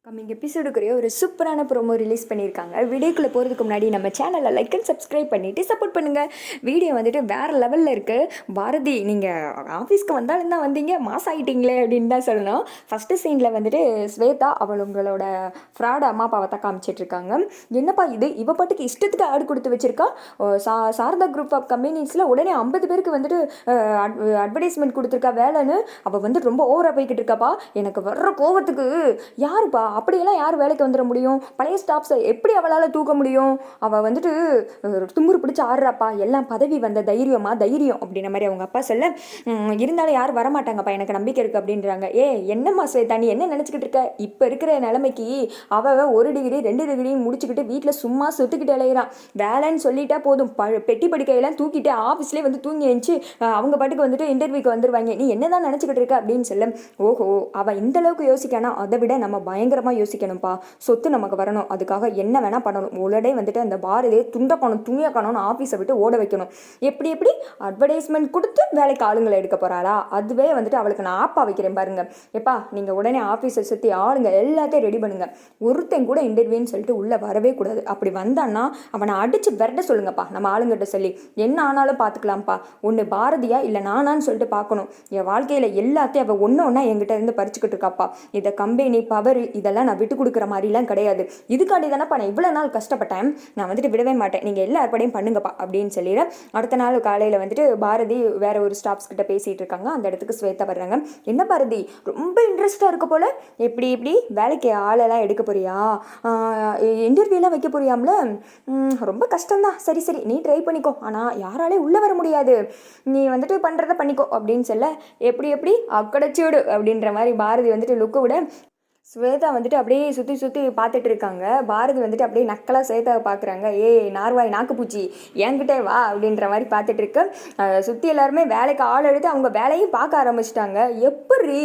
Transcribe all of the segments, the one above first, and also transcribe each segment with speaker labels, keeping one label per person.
Speaker 1: Coming எபிசோடுக்குரிய ஒரு சூப்பரான promo release பண்ணியிருக்காங்க. வீடியோக்குள்ளே போகிறதுக்கு முன்னாடி நம்ம சேனலை லைக் அண்ட் சப்ஸ்கிரைப் பண்ணிவிட்டு சப்போர்ட் பண்ணுங்கள். வீடியோ வந்துட்டு வேறு லெவலில் இருக்குது. பாரதி நீங்கள் ஆஃபீஸ்க்கு வந்தாலும் தான் வந்தீங்க, மாஸ் ஆகிட்டீங்களே அப்படின்னு தான் சொல்லணும். ஃபஸ்ட்டு சீனில் வந்துட்டு ஸ்வேதா அவங்களோட ஃப்ராட் அம்மா அப்பாவை தான் காமிச்சிட்ருக்காங்க. என்னப்பா இது, இவ பாட்டுக்கு இஷ்டத்துக்கு ஆடு கொடுத்து வச்சுருக்கா. சாரதா குரூப் ஆஃப் கம்பெனிஸில் உடனே 50 பேருக்கு வந்துட்டு அட்வர்டைஸ்மெண்ட் கொடுத்துருக்கா வேலைன்னு. அவள் வந்துட்டு ரொம்ப ஓவராக போய்கிட்டு இருக்காப்பா. எனக்கு வர்ற கோவத்துக்கு யாருப்பா அப்படியெல்லாம் யார் வேலைக்கு வந்துட முடியும்? பழைய ஸ்டாஃப்ஸை எப்படி அவளால் தூக்க முடியும்? அவள் வந்துட்டு தும்புறு பிடிச்சி ஆடுறாப்பா. எல்லாம் பதவி வந்த தைரியம் அப்படின்ற மாதிரி அவங்க அப்பா சொல்ல, இருந்தாலும் யாரும் வரமாட்டாங்கப்பா, எனக்கு நம்பிக்கை இருக்குது அப்படின்றாங்க. என்னம்மா ஸ்வேதா, நீ என்ன நினச்சிக்கிட்டு இருக்க? இப்போ இருக்கிற நிலைமைக்கு அவள் 1 டிகிரி 2 டிகிரின்னு முடிச்சுக்கிட்டு வீட்டில் சும்மா சுற்றிக்கிட்டு அலையிறான். வேலைன்னு சொல்லிட்டா போதும், பெட்டி படிக்கையெல்லாம் தூக்கிட்டு ஆஃபீஸ்லேயே வந்து தூங்கி எழுந்துச்சு அவங்க பாட்டுக்கு வந்துட்டு இன்டர்வியூக்கு வந்துடுவாங்க. நீ என்ன தான் நினச்சிக்கிட்டு இருக்க அப்படின்னு சொல்ல, ஓஹோ அவள் இந்தளவுக்கு யோசிக்கணும், அதை விட நம்ம பயங்கரமாக யோசிக்கணும்ப்பா. சொத்து நமக்கு வரணும், அதுக்காக என்ன வேணால் பண்ணணும். உடனே வந்துட்டு அந்த பாரதியை துண்டக்கணும் துணியக்கணும்னு ஆஃபீஸை விட்டு ஓட வைக்கணும். எப்படி அட்வர்டைஸ்மெண்ட் கொடுத்து வேலைக்கு ஆளுங்களை எடுக்க போகிறாளா? அதுவே வந்துட்டு அவளுக்கு நான் ஆப்பா வைக்கிறேன் பாருங்க. எப்பா நீங்கள் உடனே ஆஃபீஸை சுற்றி ஆளுங்க எல்லாத்தையும் ரெடி பண்ணுங்க. ஒருத்தன் கூட இன்டர்வியூன்னு சொல்லிட்டு உள்ளே வரவே கூடாது. அப்படி வந்தான்னா அவனை அடித்து விரட்ட சொல்லுங்கப்பா. நம்ம ஆளுங்கிட்ட சொல்லி என்ன ஆனாலும் பார்த்துக்கலாம்ப்பா. ஒன்று பாரதியா இல்லை நானான்னு சொல்லிட்டு பார்க்கணும். என் வாழ்க்கையில் எல்லாத்தையும் அவள் ஒன்றா என்கிட்ட இருந்து பறிச்சுக்கிட்டு இருக்காப்பா. இதை கம்பெனி பவர் இதெல்லாம் நான் விட்டு கொடுக்குற மாதிரிலாம் கிடையாது. இதுக்காண்டி தானேப்பா நான் இவ்வளோ நாள் கஷ்டப்பட்டேன். நான் வந்துட்டு விடவே மாட்டேன். நீங்கள் எல்லா ஏற்பாடையும் பண்ணுங்கப்பா அப்படின்னு சொல்லிடு. அடுத்த நாள் காலையில் வந்துட்டு பாரதி வேற ஒரு ஸ்டாஃப்ஸ் கிட்ட பேசிகிட்டு இருக்காங்க. அந்த இடத்துக்கு ஸ்வேதா வர்றாங்க. என்ன பாரதி ரொம்ப இன்ட்ரெஸ்டாக இருக்க போல, எப்படி வேலைக்கு ஆளெல்லாம் எடுக்க போறியா? இன்டர்வியூலாம் வைக்க போறியாம்ல? ரொம்ப கஷ்டம்தான். சரி நீ ட்ரை பண்ணிக்கோ, ஆனால் யாராலே உள்ளே வர முடியாது. நீ வந்துட்டு பண்ணுறத பண்ணிக்கோ அப்படின்னு சொல்ல, எப்படி அக்கடைச்சோடு அப்படின்ற மாதிரி பாரதி வந்துட்டு லுக்கு விட ஸ்வேதா வந்துட்டு அப்படியே சுற்றி பார்த்துட்டு இருக்காங்க. பாரதி வந்துட்டு அப்படியே நக்கலாக ஸ்வேதாவை பார்க்குறாங்க. நார்வாய் நாக்குப்பூச்சி என்கிட்டே வா அப்படின்ற மாதிரி பார்த்துட்டு இருக்கு. சுற்றி எல்லாருமே வேலைக்கு ஆள் எடுத்து அவங்க வேலையும் பார்க்க ஆரம்பிச்சிட்டாங்க. எப்படி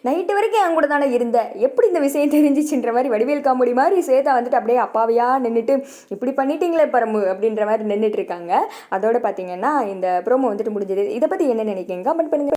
Speaker 1: நைட்டு வரைக்கும் என் கூட தானே இருந்த, எப்படி இந்த விஷயம் தெரிஞ்சிச்சுன்ற மாதிரி வடிவேல் காமெடி மாதிரி ஸ்வேதா வந்துட்டு அப்படியே அப்பாவையாக நின்றுட்டு இப்படி பண்ணிட்டீங்களே பரமு அப்படின்ற மாதிரி நின்றுட்டு இருக்காங்க. அதோட பார்த்தீங்கன்னா இந்த ப்ரோமோ வந்துட்டு முடிஞ்சது. இதை பற்றி என்ன நினைக்கிறீங்க கமெண்ட் பண்ணுங்கள்.